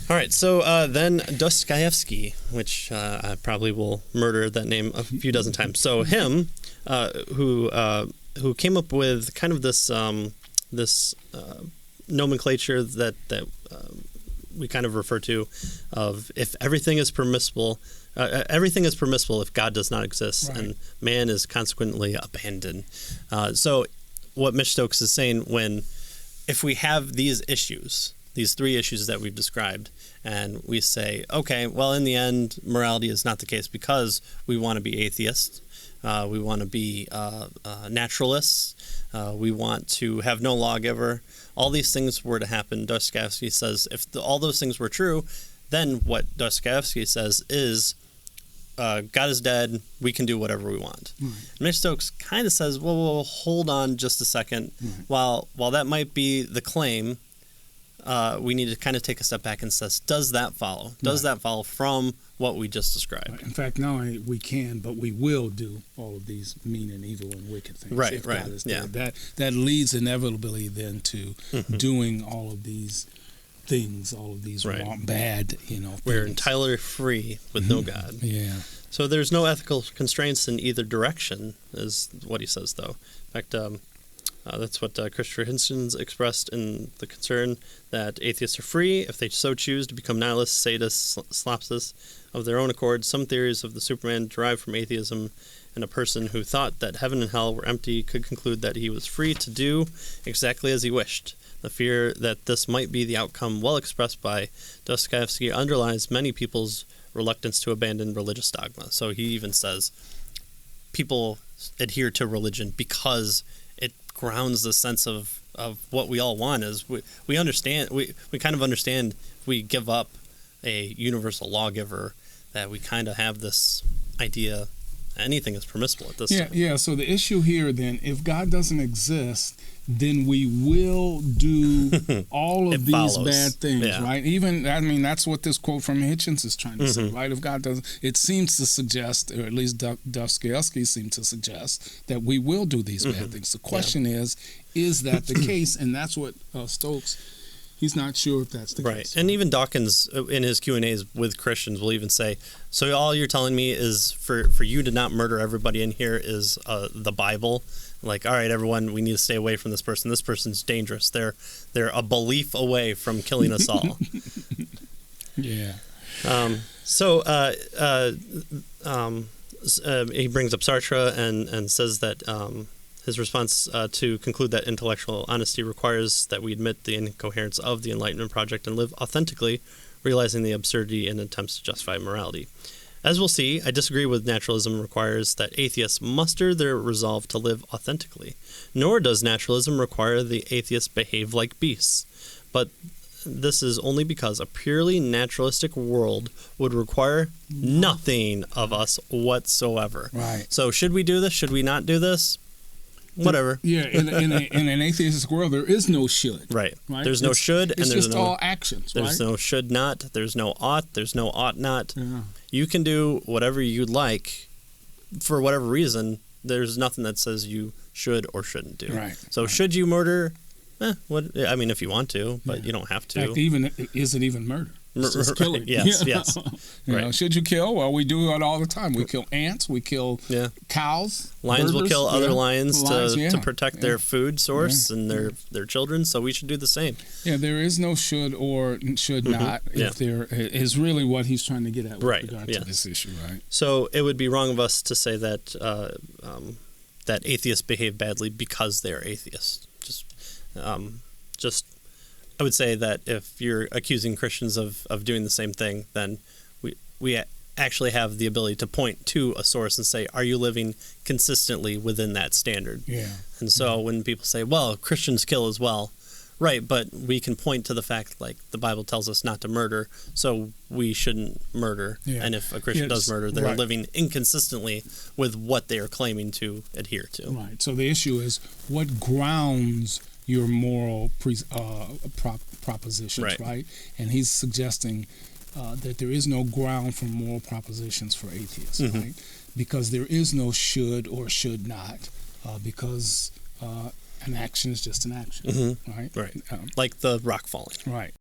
All right, so then Dostoevsky, which I probably will murder that name a few dozen times. So him, who came up with kind of this nomenclature that we kind of refer to of if everything is permissible if God does not exist, right. and man is consequently abandoned. So what Mitch Stokes is saying, if we have these issues, these three issues that we've described, and we say, okay, well, in the end, morality is not the case because we want to be atheists, we want to be naturalists, we want to have no lawgiver. All these things were to happen. Dostoevsky says if all those things were true, then what Dostoevsky says is God is dead. We can do whatever we want. Right. Mitch Stokes kind of says, well, hold on just a second. Right. While that might be the claim, we need to kind of take a step back and says, does that follow? Does that follow from what we just described? Right. In fact, not only we can, but we will do all of these mean and evil and wicked things. Right, if right. God is Yeah. dead. That leads inevitably then to doing all of these things, all of these wrong, bad, things. We're entirely free with no God. Yeah. So there's no ethical constraints in either direction, is what he says, though. In fact, that's what Christopher Hitchens expressed in the concern that atheists are free if they so choose to become nihilists, sadists, slapsists of their own accord. Some theories of the Superman derive from atheism, and a person who thought that heaven and hell were empty could conclude that he was free to do exactly as he wished. The fear that this might be the outcome, well expressed by Dostoevsky, underlies many people's reluctance to abandon religious dogma. So he even says people adhere to religion because it grounds the sense of what we all want. Is we understand, we kind of understand if we give up a universal lawgiver that we kind of have this idea anything is permissible at this time. Yeah, so the issue here then, if God doesn't exist, then we will do all of these bad things, right? That's what this quote from Hitchens is trying to say, right? If God doesn't, it seems to suggest, or at least Dostoevsky seems to suggest, that we will do these bad things. The question is that the case? And that's what Stokes, he's not sure if that's the case. Right. And even Dawkins, in his Q&As with Christians, will even say, so all you're telling me is for you to not murder everybody in here is the Bible? Like, all right, everyone, we need to stay away from this person. This person's dangerous. They're a belief away from killing us all. Yeah. He brings up Sartre and says that his response to conclude that intellectual honesty requires that we admit the incoherence of the Enlightenment project and live authentically, realizing the absurdity in attempts to justify morality. As we'll see, I disagree with naturalism requires that atheists muster their resolve to live authentically, nor does naturalism require the atheists behave like beasts. But this is only because a purely naturalistic world would require nothing of us whatsoever. Right. So should we do this? Should we not do this? Whatever. In an atheistic world, there is no should. Right. There's no should, and it's there's just no all actions. There's no should not. There's no ought. There's no ought not. Yeah. You can do whatever you'd like, for whatever reason. There's nothing that says you should or shouldn't do. Right. So should you murder? If you want to, but you don't have to. In fact, is it even murder? It's just killing. Yes. Right. Should you kill? Well, we do it all the time. We kill ants. We kill cows. Lions will kill other lions to protect their food source and their children. So we should do the same. Yeah, there is no should or should not. If there is really what he's trying to get at with regard to this issue, right? So it would be wrong of us to say that that atheists behave badly because they are atheists. I would say that if you're accusing Christians of doing the same thing, then we actually have the ability to point to a source and say, are you living consistently within that standard? Yeah. And so when people say, well, Christians kill as well, right, but we can point to the fact, like, the Bible tells us not to murder, so we shouldn't murder. Yeah. And if a Christian does murder, they're living inconsistently with what they are claiming to adhere to. Right. So the issue is what grounds your moral propositions, right? And he's suggesting that there is no ground for moral propositions for atheists, right? Because there is no should or should not, because an action is just an action, right? Right. Like the rock falling. Right.